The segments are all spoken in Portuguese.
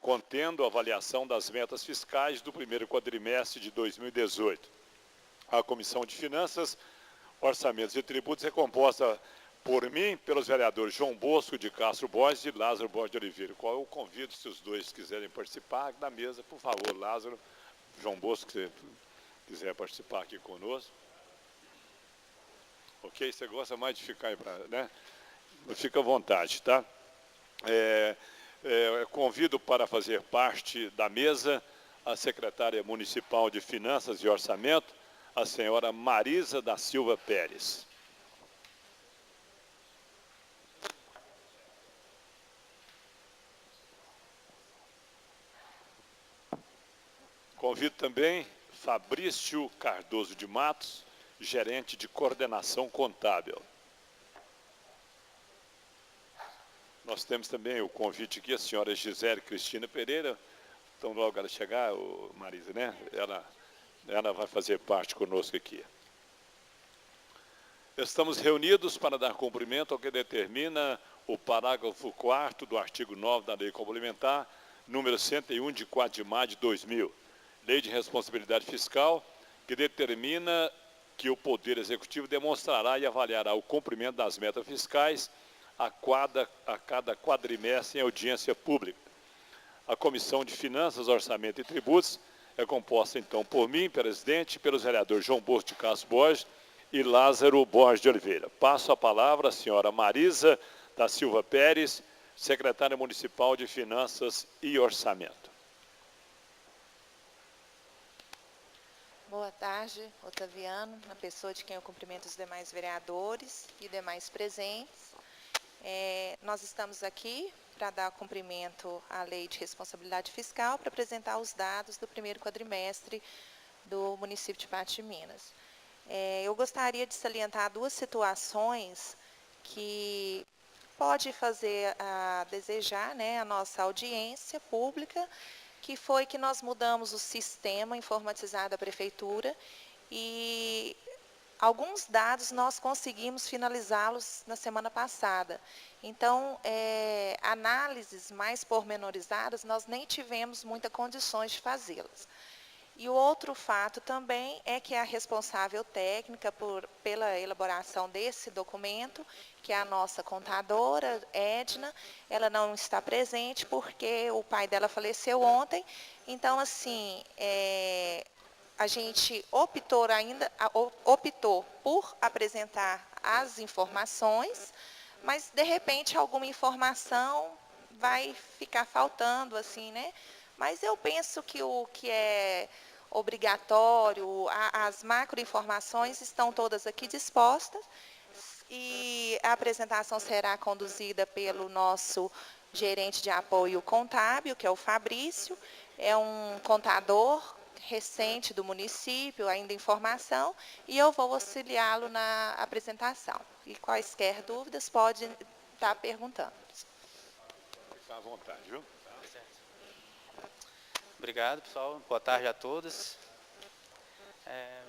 contendo a avaliação das metas fiscais do primeiro quadrimestre de 2018. A Comissão de Finanças, Orçamentos e Tributos é composta por mim, pelos vereadores João Bosco de Castro Borges e Lázaro Borges de Oliveira, qual eu convido, se os dois quiserem participar da mesa, por favor, Lázaro, João Bosco, se quiser participar aqui conosco. Ok? Você gosta mais de ficar aí, né? Fica à vontade, tá? Convido para fazer parte da mesa a secretária municipal de Finanças e Orçamento, a senhora Marisa da Silva Pérez. Convido também Fabrício Cardoso de Matos, gerente de coordenação contábil. Nós temos também o convite aqui, a senhora Gisele Cristina Pereira. Então, logo ela chegar, Marisa, né? Ela vai fazer parte conosco aqui. Estamos reunidos para dar cumprimento ao que determina o parágrafo 4º do artigo 9 da Lei Complementar, número 101, de 4 de maio de 2000. Lei de Responsabilidade Fiscal, que determina que o Poder Executivo demonstrará e avaliará o cumprimento das metas fiscais a cada quadrimestre em audiência pública. A Comissão de Finanças, Orçamento e Tributos é composta, então, por mim, presidente, pelos vereadores João Bosco de Castro Borges e Lázaro Borges de Oliveira. Passo a palavra à senhora Marisa da Silva Pérez, secretária municipal de Finanças e Orçamento. Boa tarde, Otaviano, na pessoa de quem eu cumprimento os demais vereadores e demais presentes. Nós estamos aqui para dar cumprimento à Lei de Responsabilidade Fiscal, para apresentar os dados do primeiro quadrimestre do município de Patos de Minas. Eu gostaria de salientar duas situações que pode fazer a desejar, né, a nossa audiência pública, que foi que nós mudamos o sistema informatizado da prefeitura e alguns dados nós conseguimos finalizá-los na semana passada. Então, análises mais pormenorizadas, nós nem tivemos muitas condições de fazê-las. E o outro fato também é que a responsável técnica pela elaboração desse documento, que é a nossa contadora, Edna, ela não está presente porque o pai dela faleceu ontem. Então, assim, a gente optou por apresentar as informações, mas, de repente, alguma informação vai ficar faltando, assim, né? Mas eu penso que o que é obrigatório, as macroinformações estão todas aqui dispostas e a apresentação será conduzida pelo nosso gerente de apoio contábil, que é o Fabrício, é um contador recente do município, ainda em formação, e eu vou auxiliá-lo na apresentação. E quaisquer dúvidas, pode estar perguntando. Fica à vontade, viu? Obrigado, pessoal. Boa tarde a todos.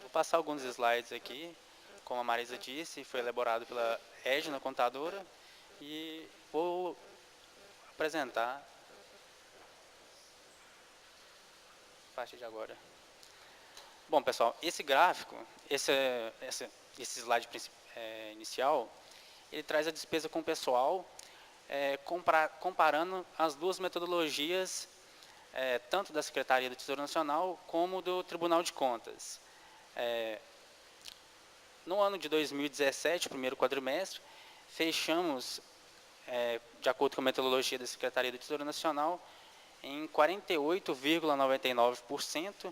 Vou passar alguns slides aqui. Como a Marisa disse, foi elaborado pela Edna, contadora, e vou apresentar a partir de agora. Bom, pessoal, esse gráfico, esse slide inicial, ele traz a despesa com o pessoal, comparando as duas metodologias, tanto da Secretaria do Tesouro Nacional como do Tribunal de Contas. No ano de 2017, primeiro quadrimestre, fechamos, de acordo com a metodologia da Secretaria do Tesouro Nacional, em 48,99%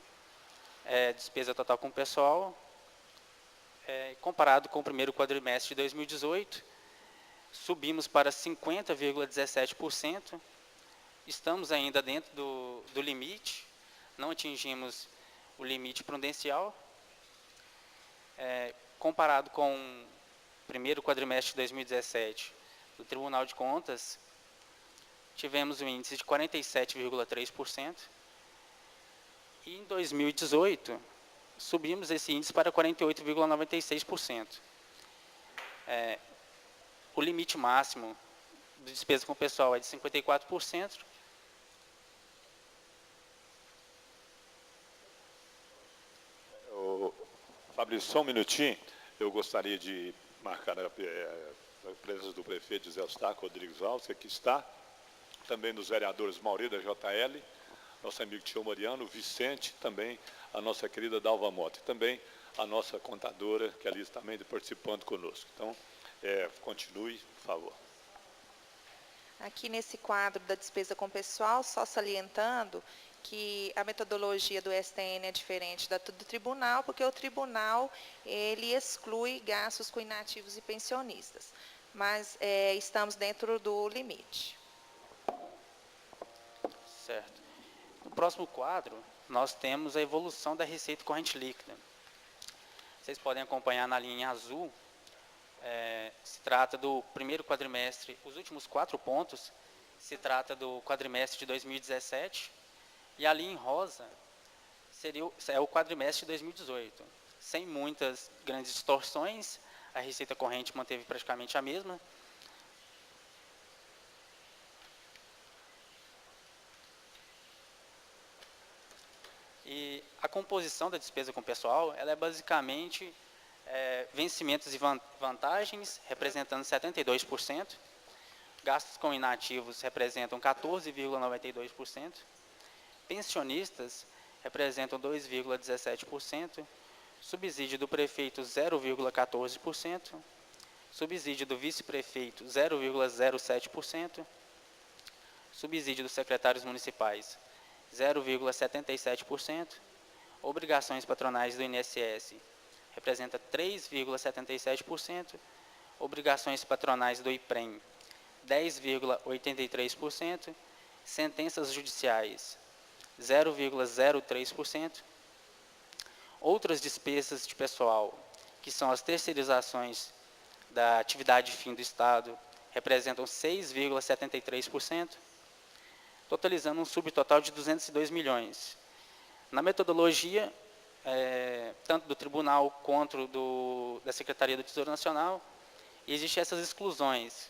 despesa total com o pessoal, comparado com o primeiro quadrimestre de 2018, subimos para 50,17%, estamos ainda dentro do limite, não atingimos o limite prudencial. Comparado com o primeiro quadrimestre de 2017, do Tribunal de Contas, tivemos um índice de 47,3%, e em 2018, subimos esse índice para 48,96%. O limite máximo de despesa com o pessoal é de 54%, Fabrício, só um minutinho. Eu gostaria de marcar a presença do prefeito José Eustáquio Rodrigues Alves, que aqui está. Também dos vereadores Mauri da JL, nosso amigo Tio Mariano, Vicente, também a nossa querida Dalva Mota. E também a nossa contadora, que ali está também participando conosco. Então, continue, por favor. Aqui nesse quadro da despesa com pessoal, só salientando que a metodologia do STN é diferente da do tribunal, porque o tribunal ele exclui gastos com inativos e pensionistas. Mas estamos dentro do limite. Certo. No próximo quadro, nós temos a evolução da receita corrente líquida. Vocês podem acompanhar na linha azul. Se trata do primeiro quadrimestre, os últimos 4 pontos, se trata do quadrimestre de 2017, e ali em rosa é o quadrimestre de 2018. Sem muitas grandes distorções, a receita corrente manteve praticamente a mesma. E a composição da despesa com pessoal, ela é basicamente vencimentos e vantagens, representando 72%, gastos com inativos representam 14,92%, pensionistas representam 2,17%, subsídio do prefeito 0,14%, subsídio do vice-prefeito 0,07%, subsídio dos secretários municipais 0,77%, obrigações patronais do INSS representa 3,77%, obrigações patronais do IPREM 10,83%, sentenças judiciais 0,03%, outras despesas de pessoal, que são as terceirizações da atividade fim do Estado, representam 6,73%, totalizando um subtotal de 202 milhões. Na metodologia, tanto do Tribunal quanto da Secretaria do Tesouro Nacional, existem essas exclusões,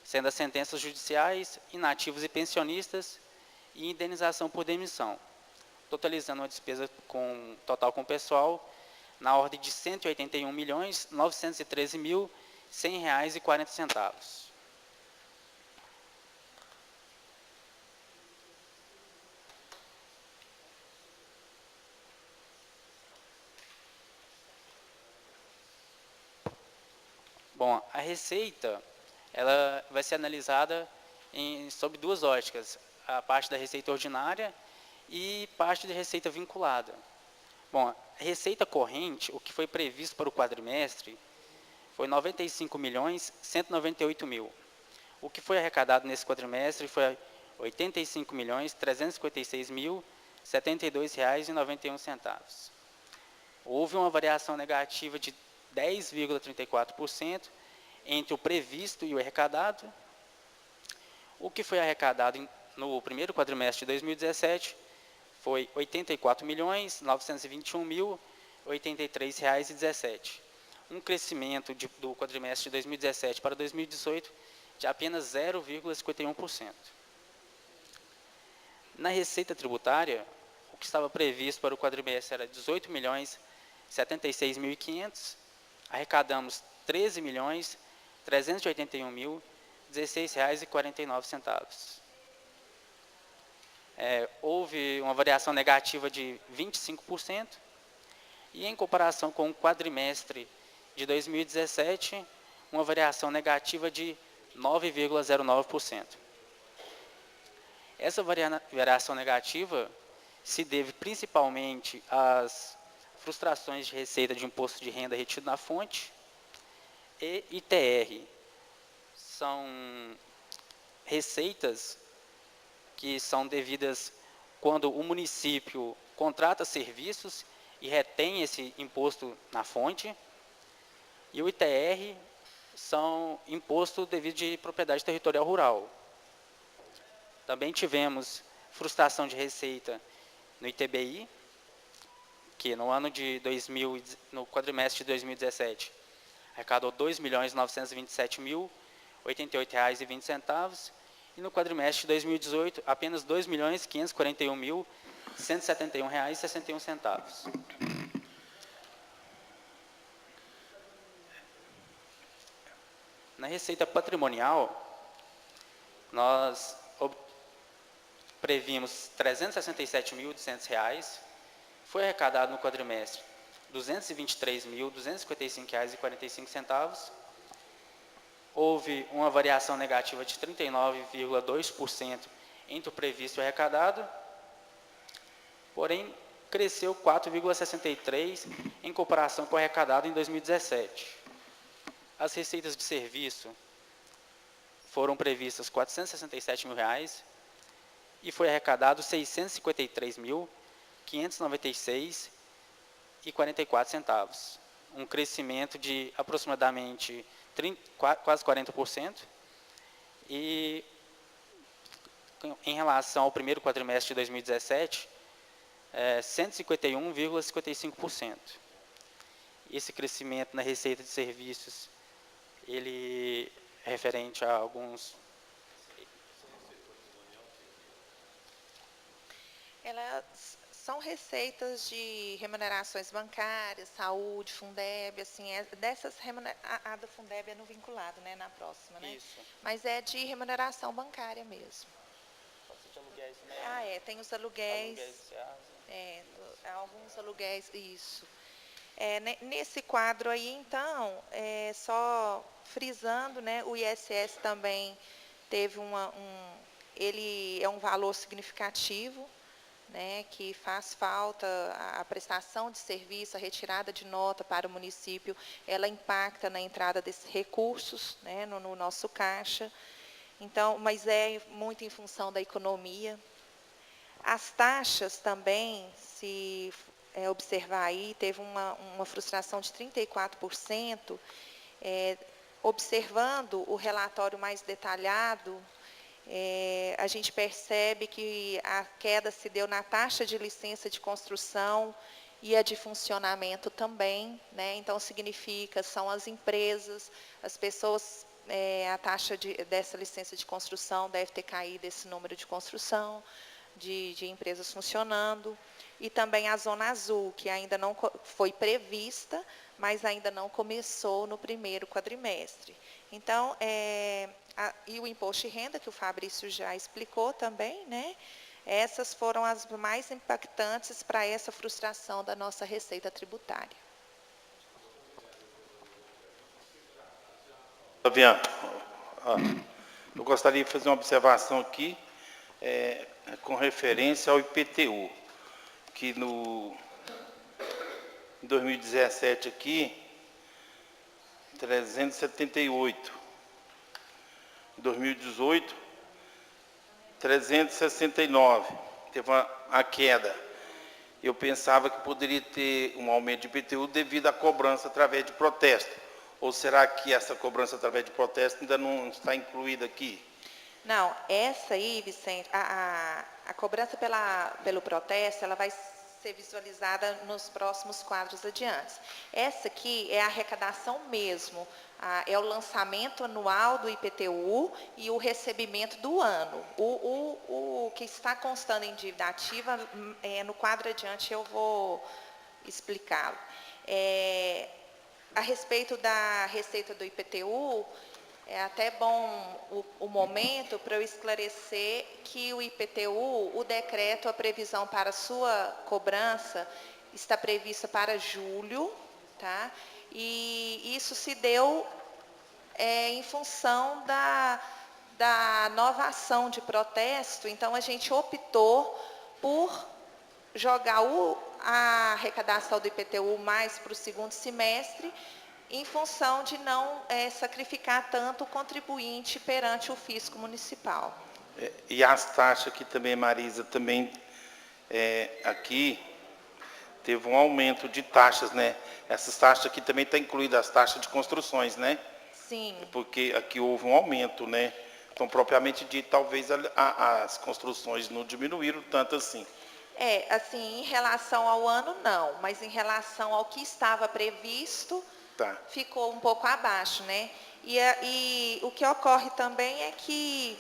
sendo as sentenças judiciais, inativos e pensionistas e indenização por demissão, totalizando uma despesa total com pessoal na ordem de R$ 181.913.100,40. Bom, a receita ela vai ser analisada sob 2 óticas, a parte da receita ordinária e parte de receita vinculada. Bom, a receita corrente, o que foi previsto para o quadrimestre, foi R$ 95.198.000. O que foi arrecadado nesse quadrimestre foi R$ 85.356.072,91. Houve uma variação negativa de 10,34% entre o previsto e o arrecadado. O que foi arrecadado no primeiro quadrimestre de 2017 foi R$ 84.921.083,17. Um crescimento do quadrimestre de 2017 para 2018 de apenas 0,51%. Na receita tributária, o que estava previsto para o quadrimestre era R$ 18.076.500, arrecadamos R$ 13.381.016,49. Houve uma variação negativa de 25%, e em comparação com o quadrimestre de 2017, uma variação negativa de 9,09%. Essa variação negativa se deve principalmente às frustrações de receita de imposto de renda retido na fonte e ITR. São receitas que são devidas quando o município contrata serviços e retém esse imposto na fonte. E o ITR são imposto devido de propriedade territorial rural. Também tivemos frustração de receita no ITBI, que no quadrimestre de 2017, arrecadou R$ 2.927.088,20, e no quadrimestre de 2018, apenas R$ 2.541.171,61. receita patrimonial, nós previmos R$ 367.200, foi arrecadado no quadrimestre R$ 223.255,45. Houve uma variação negativa de 39,2% entre o previsto e o arrecadado, porém, cresceu 4,63% em comparação com o arrecadado em 2017. As receitas de serviço foram previstas R$ 467 mil e foi arrecadado R$ 653.596,44, um crescimento de aproximadamente quase 40%, e em relação ao primeiro quadrimestre de 2017, 151,55%. Esse crescimento na receita de serviços, ele é referente a alguns... Elas são receitas de remunerações bancárias, saúde, Fundeb, assim, dessas a da Fundeb é no vinculado, né, na próxima, né? Isso. Mas é de remuneração bancária mesmo. Pode ser de aluguéis também. Tem os aluguéis. Alguns aluguéis, isso. Nesse quadro aí, então, só frisando, né, o ISS também teve ele é um valor significativo, né, que faz falta a prestação de serviço, a retirada de nota para o município, ela impacta na entrada desses recursos, né, no nosso caixa. Então, mas é muito em função da economia. As taxas também, se observar aí, teve uma frustração de 34%. Observando o relatório mais detalhado, a gente percebe que a queda se deu na taxa de licença de construção e a de funcionamento também, né? Então, significa, são as empresas, as pessoas, a taxa dessa licença de construção deve ter caído esse número de construção, de empresas funcionando, e também a Zona Azul, que ainda não foi prevista, mas ainda não começou no primeiro quadrimestre. Então, e o imposto de renda, que o Fabrício já explicou também, né? Essas foram as mais impactantes para essa frustração da nossa receita tributária. Otaviano, eu gostaria de fazer uma observação aqui, com referência ao IPTU, que em 2017 aqui, 378, em 2018, 369, teve a queda. Eu pensava que poderia ter um aumento de IPTU devido à cobrança através de protesto. Ou será que essa cobrança através de protesto ainda não está incluída aqui? Não, essa aí, Vicente, a cobrança pelo protesto, ela vai ser visualizada nos próximos quadros adiante. Essa aqui é a arrecadação mesmo, é o lançamento anual do IPTU e o recebimento do ano. O que está constando em dívida ativa, no quadro adiante eu vou explicá-lo. A respeito da receita do IPTU, é até bom o momento para eu esclarecer que o IPTU, o decreto, a previsão para sua cobrança está prevista para julho, tá? E isso se deu em função da nova ação de protesto. Então, a gente optou por jogar a arrecadação do IPTU mais para o segundo semestre, em função de não sacrificar tanto o contribuinte perante o fisco municipal. E as taxas aqui também, Marisa, também aqui teve um aumento de taxas, né? Essas taxas aqui também estão incluídas as taxas de construções, né? Sim. Porque aqui houve um aumento, né? Então, propriamente dito, talvez as construções não diminuíram tanto assim. Assim, em relação ao ano, não. Mas em relação ao que estava previsto, ficou um pouco abaixo, né? E o que ocorre também é que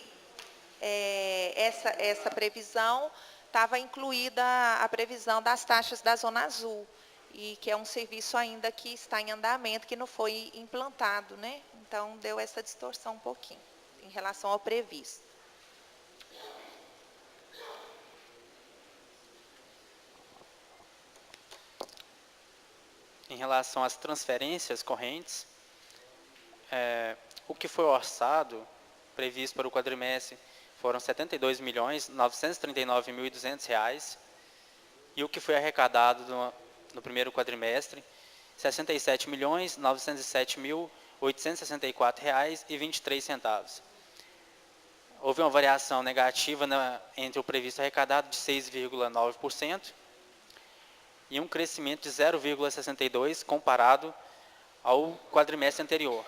essa previsão estava incluída a previsão das taxas da Zona Azul, e que é um serviço ainda que está em andamento, que não foi implantado, né? Então, deu essa distorção um pouquinho em relação ao previsto. Em relação às transferências correntes, o que foi orçado, previsto para o quadrimestre, foram R$ 72.939.200, e o que foi arrecadado no primeiro quadrimestre, R$ 67.907.864,23. Houve uma variação negativa entre o previsto arrecadado de 6,9% e um crescimento de 0,62% comparado ao quadrimestre anterior.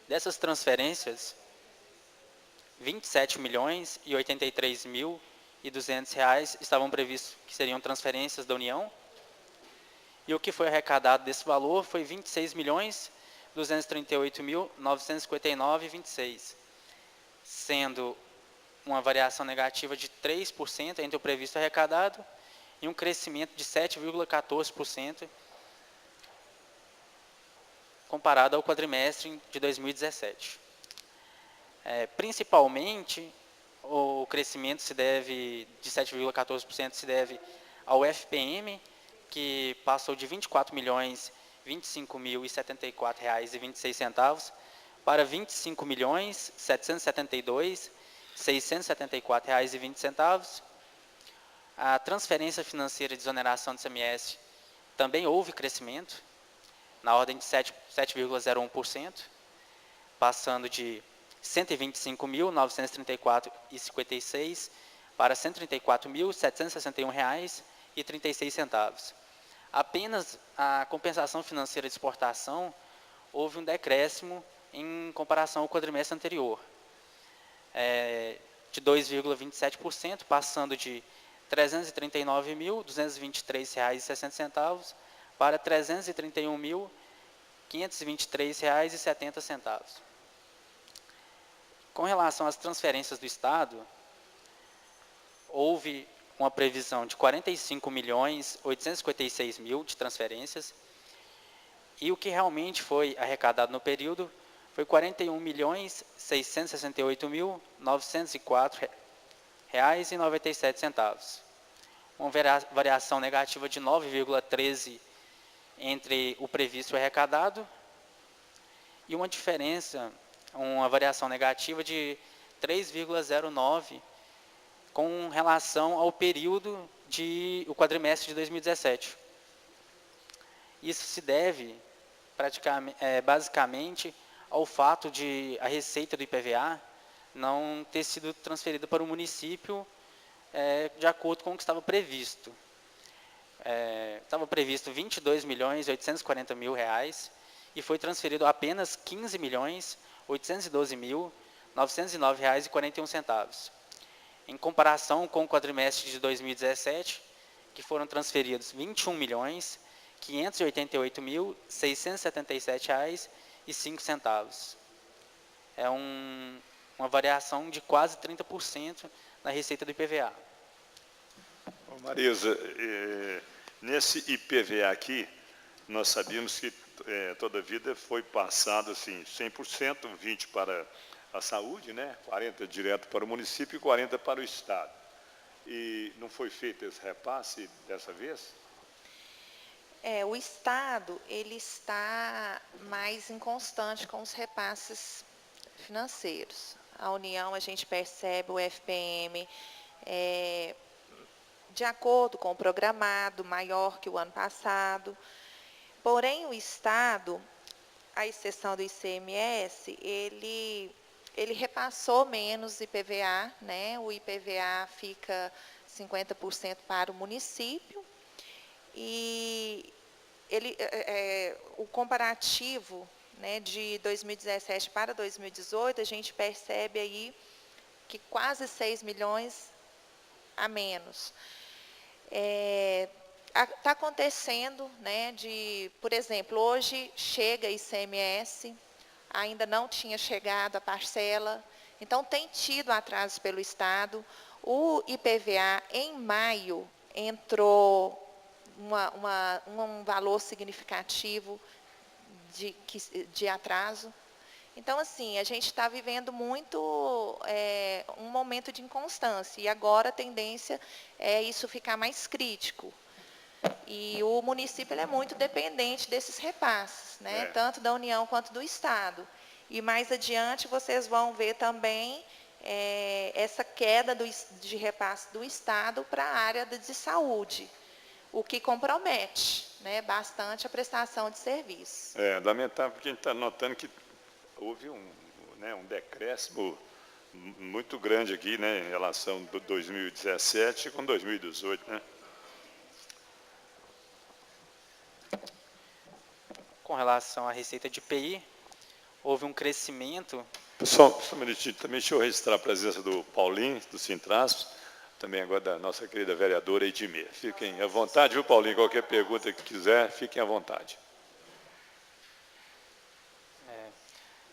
Dessas transferências, R$ 27.083.200 estavam previstos que seriam transferências da União, e o que foi arrecadado desse valor foi R$ 26.238.959,26, sendo uma variação negativa de 3% entre o previsto arrecadado e um crescimento de 7,14% comparado ao quadrimestre de 2017. Principalmente, o crescimento de 7,14% se deve ao FPM, que passou de R$ 24.025.074,26 para R$ 25.772.674,20. A transferência financeira de exoneração do ICMS também houve crescimento, na ordem de 7,01%, passando de R$ 125.934,56 para R$ 134.761,36. Apenas a compensação financeira de exportação houve um decréscimo em comparação ao quadrimestre anterior, de 2,27%, passando de R$ 339.223,60 para R$ 331.523,70. Com relação às transferências do Estado, houve uma previsão de 45.856.000 de transferências, e o que realmente foi arrecadado no período foi R$ 41.668.904,97, uma variação negativa de 9,13% entre o previsto e o arrecadado, e uma variação negativa de 3,09% com relação ao período o quadrimestre de 2017. Isso se deve basicamente ao fato de a receita do IPVA não ter sido transferida para o município de acordo com o que estava previsto. Estava previsto R$ 22.840.000 e foi transferido apenas R$ 15.812.909,41. Em comparação com o quadrimestre de 2017, que foram transferidos R$ 21.588.677,05. É uma variação de quase 30% na receita do IPVA. Marisa, nesse IPVA aqui, nós sabíamos que toda a vida foi passado assim, 100%, 20% para a saúde, né? 40% direto para o município e 40% para o Estado. E não foi feito esse repasse dessa vez? O Estado ele está mais inconstante com os repasses financeiros. A União, a gente percebe o FPM de acordo com o programado, maior que o ano passado. Porém, o Estado, à exceção do ICMS, ele repassou menos IPVA, né? O IPVA fica 50% para o município, e o comparativo, né, de 2017 para 2018, a gente percebe aí que quase 6 milhões a menos. Está acontecendo, né, por exemplo, hoje chega ICMS, ainda não tinha chegado a parcela, então tem tido atrasos pelo Estado. O IPVA, em maio, entrou um valor significativo de atraso, Então, assim, a gente está vivendo muito um momento de inconstância, e agora a tendência é isso ficar mais crítico. E o município ele é muito dependente desses repasses, né? Tanto da União quanto do Estado. E mais adiante vocês vão ver também essa queda de repasse do Estado para a área de saúde, o que compromete, né, bastante a prestação de serviço. É lamentável, porque a gente está notando que houve um decréscimo muito grande aqui, né, em relação a 2017 com 2018, né? Com relação à receita de IPI, houve um crescimento. Só um minutinho, também deixa eu registrar a presença do Paulinho, do Sintrasp, também agora da nossa querida vereadora Edmir. Fiquem à vontade, viu, Paulinho? Qualquer pergunta que quiser, fiquem à vontade.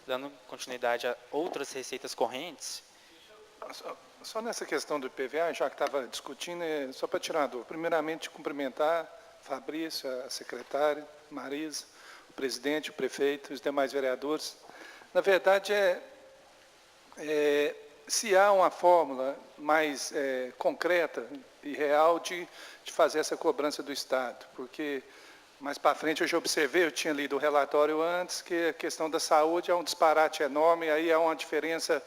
Dando continuidade a outras receitas correntes. Só nessa questão do IPVA, já que estava discutindo, só para tirar a dúvida. Primeiramente, cumprimentar Fabrício, a secretária, Marisa, o presidente, o prefeito, os demais vereadores. Na verdade, se há uma fórmula mais concreta e real de fazer essa cobrança do Estado, porque mais para frente eu já observei, eu tinha lido o relatório antes, que a questão da saúde é um disparate enorme, aí há uma diferença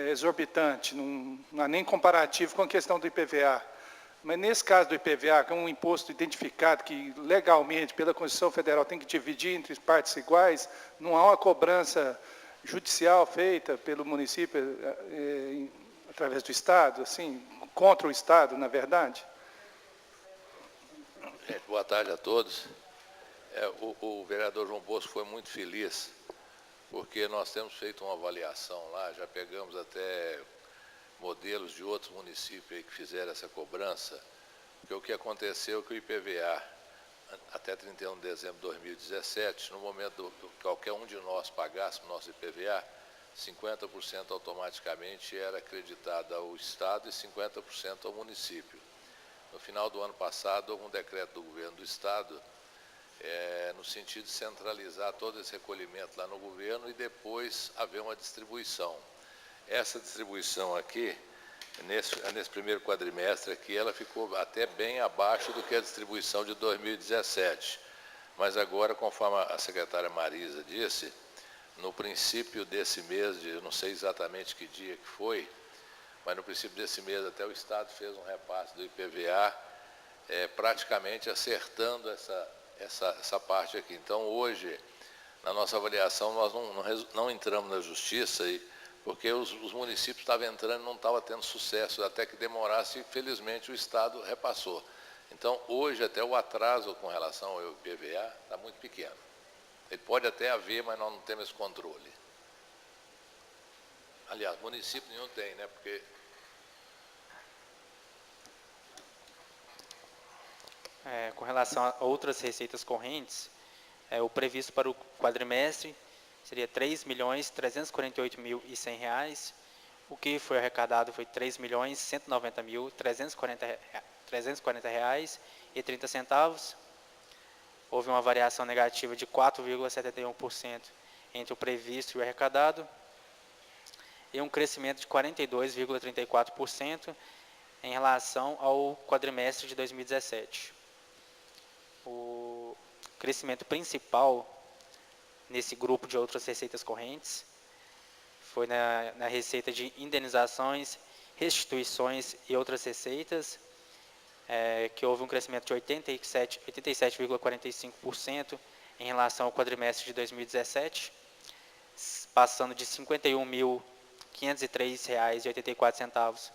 exorbitante, não há nem comparativo com a questão do IPVA. Mas nesse caso do IPVA, que é um imposto identificado que legalmente, pela Constituição Federal, tem que dividir entre partes iguais, não há uma cobrança judicial feita pelo município através do Estado, assim, contra o Estado, na verdade? Gente, boa tarde a todos. O vereador João Bosco foi muito feliz, porque nós temos feito uma avaliação lá, já pegamos até modelos de outros municípios aí que fizeram essa cobrança, porque o que aconteceu é que o IPVA, até 31 de dezembro de 2017, no momento que qualquer um de nós pagasse o nosso IPVA, 50% automaticamente era acreditado ao Estado e 50% ao município. No final do ano passado, houve um decreto do governo do Estado no sentido de centralizar todo esse recolhimento lá no governo e depois haver uma distribuição. Essa distribuição aqui, nesse primeiro quadrimestre aqui, ela ficou até bem abaixo do que a distribuição de 2017. Mas agora, conforme a secretária Marisa disse, no princípio desse mês, eu não sei exatamente que dia que foi, mas no princípio desse mês até o Estado fez um repasse do IPVA, praticamente acertando essa parte aqui. Então, hoje, na nossa avaliação, nós não entramos na Justiça, porque os municípios estavam entrando e não estavam tendo sucesso, até que demorasse, e felizmente o Estado repassou. Então, hoje, até o atraso com relação ao IPVA está muito pequeno. Ele pode até haver, mas nós não temos esse controle. Aliás, município nenhum tem, né? Porque com relação a outras receitas correntes, o previsto para o quadrimestre seria R$ 3.348.100. O que foi arrecadado foi R$ 3.190.340,30. Houve uma variação negativa de 4,71% entre o previsto e o arrecadado, e um crescimento de 42,34% em relação ao quadrimestre de 2017. O crescimento principal nesse grupo de outras receitas correntes foi na receita de indenizações, restituições e outras receitas, que houve um crescimento de 87,45% em relação ao quadrimestre de 2017, passando de R$ 51.503,84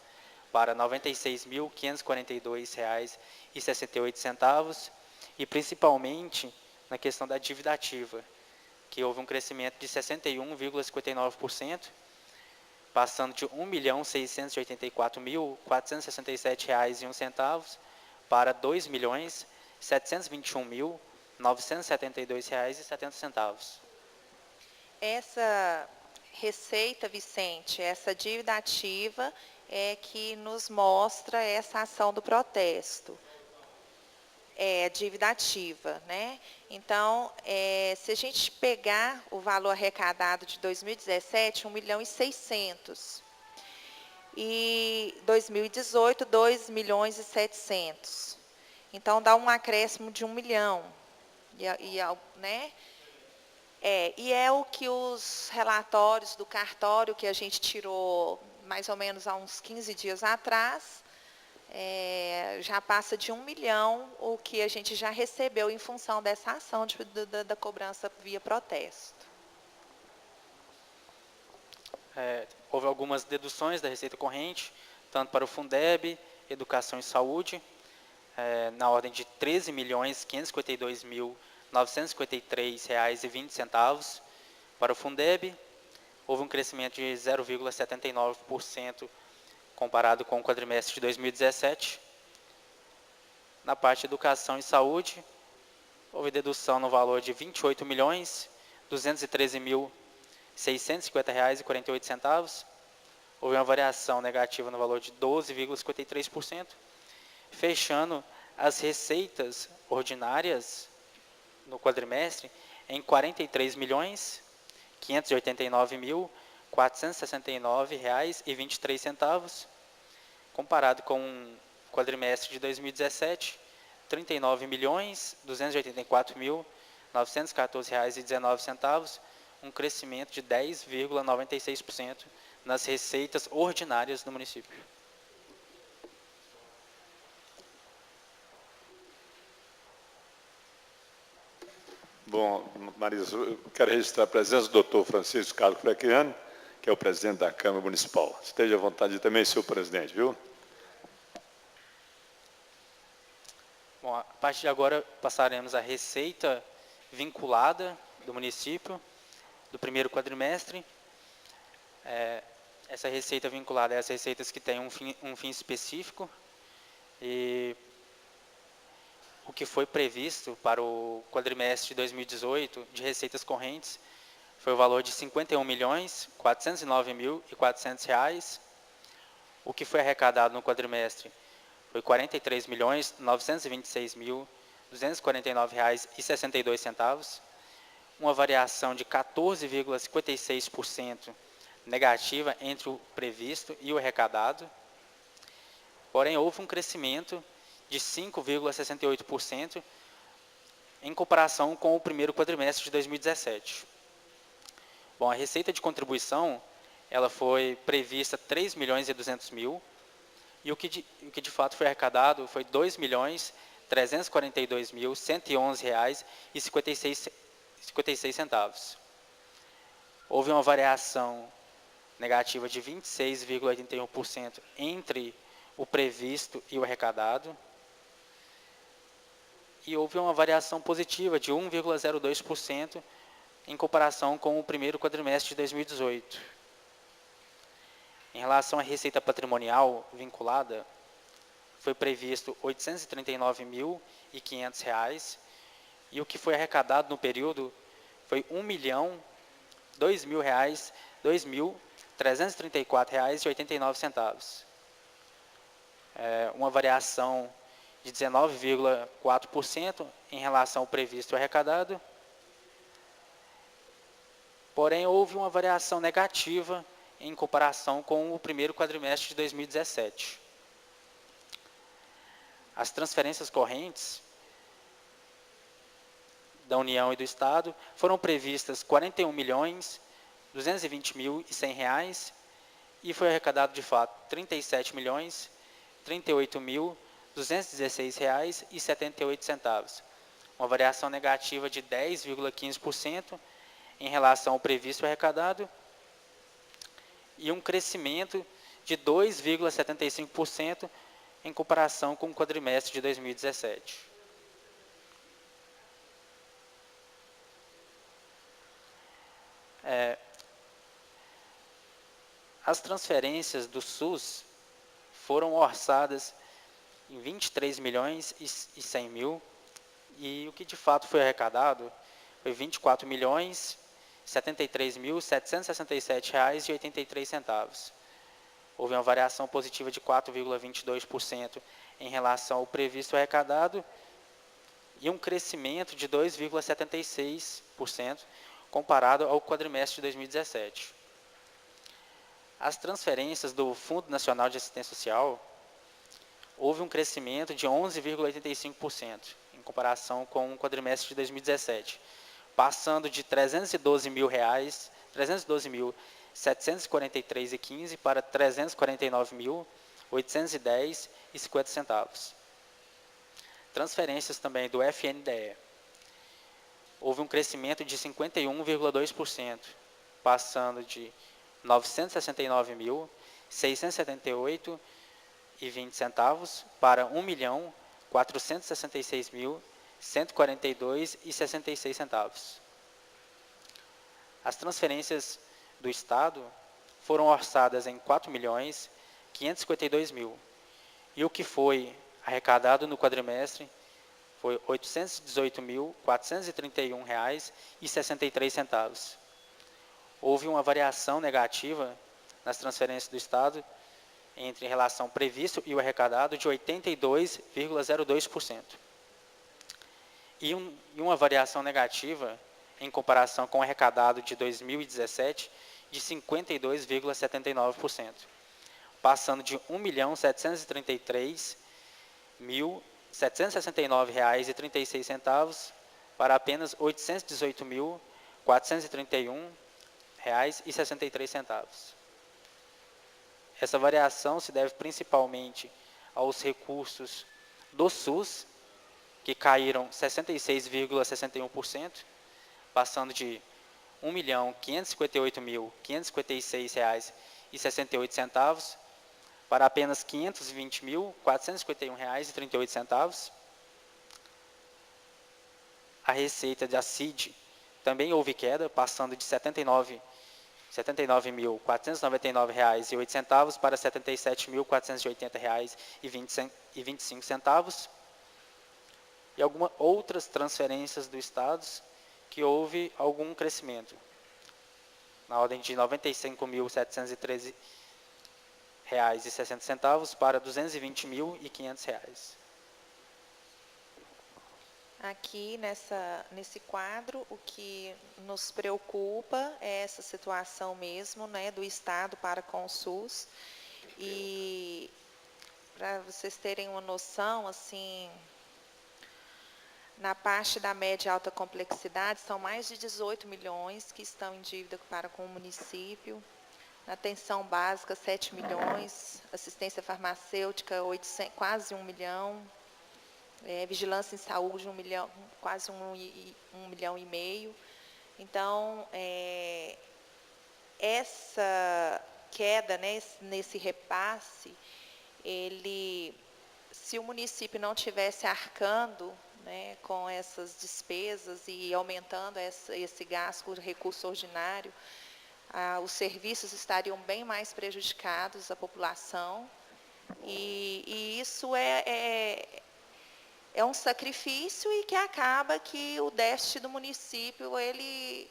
para R$ 96.542,68, e principalmente na questão da dívida ativa, que houve um crescimento de 61,59%, passando de R$ 1.684.467,01 para R$ 2.721.972,70. Essa receita, Vicente, essa dívida ativa é que nos mostra essa ação do protesto. dívida ativa, né? Então, se a gente pegar o valor arrecadado de 2017, 1.600.000. E 2018, 2.700.000. Então, dá um acréscimo de 1 milhão. Né? E é o que os relatórios do cartório, que a gente tirou mais ou menos há uns 15 dias atrás, já passa de 1 milhão o que a gente já recebeu em função dessa ação da cobrança via protesto. Houve algumas deduções da receita corrente, tanto para o Fundeb, Educação e Saúde, na ordem de R$ 13.552.953,20. Para o Fundeb, houve um crescimento de 0,79% comparado com o quadrimestre de 2017. Na parte de Educação e Saúde, houve dedução no valor de R$ 28.213.650,48. Houve uma variação negativa no valor de 12,53%, fechando as receitas ordinárias no quadrimestre em R$ 43.589.469,23, comparado com o quadrimestre de 2017, R$ 39.284.914,19, um crescimento de 10,96% nas receitas ordinárias do município. Bom, Marisa, eu quero registrar a presença do doutor Francisco Carlos Frequiano, que é o presidente da Câmara Municipal. Esteja à vontade também, senhor presidente, viu? Bom, a partir de agora passaremos a receita vinculada do município do primeiro quadrimestre. Essa receita vinculada é as receitas que têm um fim específico, e o que foi previsto para o quadrimestre de 2018 de receitas correntes foi o valor de R$ 51.409.400. O que foi arrecadado no quadrimestre foi R$ 43.926.249,62, uma variação de 14,56% negativa entre o previsto e o arrecadado. Porém, houve um crescimento de 5,68% em comparação com o primeiro quadrimestre de 2017. Bom, a receita de contribuição ela foi prevista R$ 3.200.000, e o que de fato foi arrecadado foi R$ 2.342.111,56. Houve uma variação negativa de 26,81% entre o previsto e o arrecadado, e houve uma variação positiva de 1,02% em comparação com o primeiro quadrimestre de 2018. Em relação à receita patrimonial vinculada, foi previsto R$ 839.500, e o que foi arrecadado no período foi R$ 2.334,89. Uma variação de 19,4% em relação ao previsto e arrecadado. Porém, houve uma variação negativa em comparação com o primeiro quadrimestre de 2017. As transferências correntes da União e do Estado foram previstas R$ 41.220.100, e foi arrecadado de fato R$ 37.038.216,78, uma variação negativa de 10,15% em relação ao previsto e arrecadado, e um crescimento de 2,75% em comparação com o quadrimestre de 2017. As transferências do SUS foram orçadas em R$ 23.100.000, e o que de fato foi arrecadado foi R$ 24.073.767,83. Houve uma variação positiva de 4,22% em relação ao previsto arrecadado, e um crescimento de 2,76% comparado ao quadrimestre de 2017. As transferências do Fundo Nacional de Assistência Social, houve um crescimento de 11,85% em comparação com o quadrimestre de 2017, passando de R$ 312.743,15 para R$ 349.810,50. Transferências também do FNDE. Houve um crescimento de 51,2%, passando de R$ 969.678,20 para R$ 1.466.142,66. As transferências do Estado foram orçadas em R$ 4.552.000, e o que foi arrecadado no quadrimestre foi R$ 818.431,63. Houve uma variação negativa nas transferências do Estado entre relação previsto e o arrecadado de 82,02%. E uma variação negativa em comparação com o arrecadado de 2017 de 52,79%, passando de R$ 1.733.769,36 para apenas R$ 818.431,63. Essa variação se deve principalmente aos recursos do SUS, que caíram 66,61%, passando de R$ 1.558.556,68 para apenas R$ 520.451,38. A receita da CID também houve queda, passando de R$ 79.499,08 para R$ 77.480,25. E algumas outras transferências do Estado que houve algum crescimento, na ordem de R$ 95.713,60 para R$ 220.500. Aqui nesse quadro, o que nos preocupa é essa situação mesmo, né, do Estado para com o SUS. E para vocês terem uma noção, assim, na parte da média e alta complexidade, são mais de 18 milhões que estão em dívida para com o município. Na atenção básica, 7 milhões. Assistência farmacêutica, quase 1 milhão. Vigilância em saúde, 1 milhão, quase 1,5 milhão. Então, essa queda, né, nesse repasse, se o município não tivesse arcando, né, com essas despesas e aumentando esse gasto com recurso ordinário, os serviços estariam bem mais prejudicados à população, e isso é um sacrifício e que acaba que o déficit do município, ele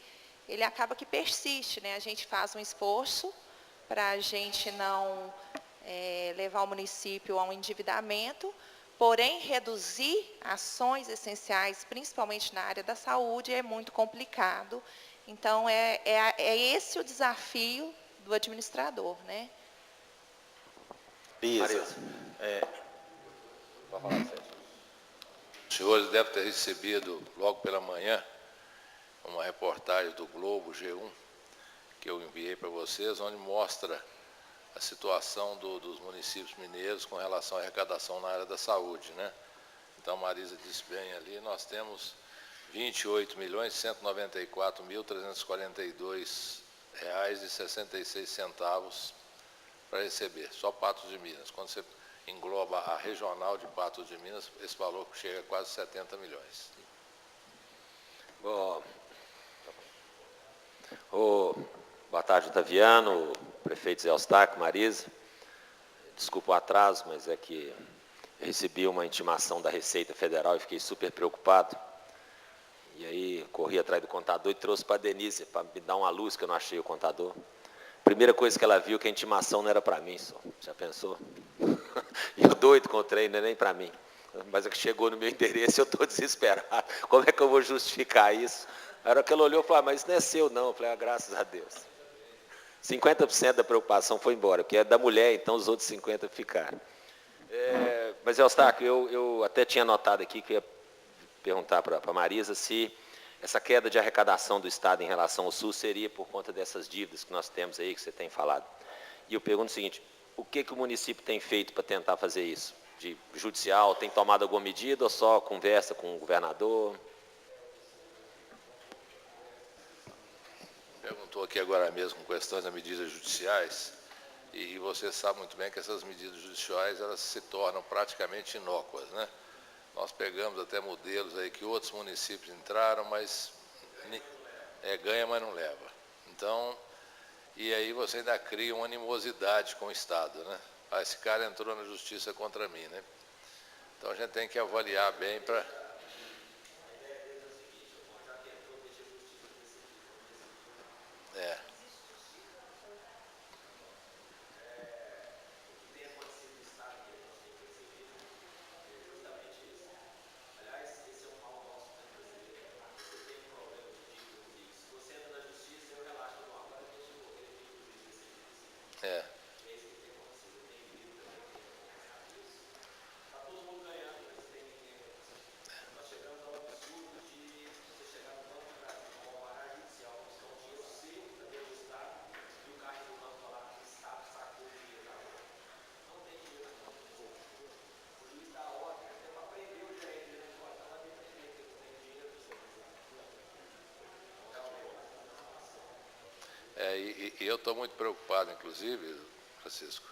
acaba que persiste, né? A gente faz um esforço para a gente não levar o município a um endividamento, porém, reduzir ações essenciais, principalmente na área da saúde, é muito complicado. Então, é esse o desafio do administrador, né? Marisa. Os senhores devem ter recebido, logo pela manhã, uma reportagem do Globo G1, que eu enviei para vocês, onde mostra a situação dos municípios mineiros com relação à arrecadação na área da saúde, né? Então, a Marisa disse bem ali, nós temos R$ 28.194.342,66 para receber, só Patos de Minas. Quando você engloba a regional de Patos de Minas, esse valor chega a quase 70 milhões. Boa tarde, Otaviano, prefeito Zé Eustáquio, Marisa. Desculpa o atraso, mas é que eu recebi uma intimação da Receita Federal e fiquei super preocupado. E aí corri atrás do contador e trouxe para a Denise para me dar uma luz, que eu não achei o contador. Primeira coisa que ela viu, que a intimação não era para mim só. Já pensou? E eu doido com o trem, não é nem para mim. mas é que chegou no meu endereço e eu estou desesperado. Como é que eu vou justificar isso? A hora que ela olhou, falou, mas isso não é seu não. Eu falei, graças a Deus. 50% da preocupação foi embora, porque é da mulher, então os outros 50% ficaram. Mas, Eustáquio, eu até tinha notado aqui que eu ia perguntar para a Marisa se essa queda de arrecadação do Estado em relação ao SUS seria por conta dessas dívidas que nós temos aí, que você tem falado. E eu pergunto o seguinte, o que o município tem feito para tentar fazer isso? De judicial, tem tomado alguma medida ou só conversa com o governador? Perguntou aqui agora mesmo com questões das medidas judiciais, e você sabe muito bem que essas medidas judiciais elas se tornam praticamente inócuas, né? Nós pegamos até modelos aí que outros municípios entraram, mas ganha, mas não leva. Então, e aí você ainda cria uma animosidade com o Estado, né? Esse cara entrou na justiça contra mim, né? Então a gente tem que avaliar bem para... E eu estou muito preocupado, inclusive, Francisco,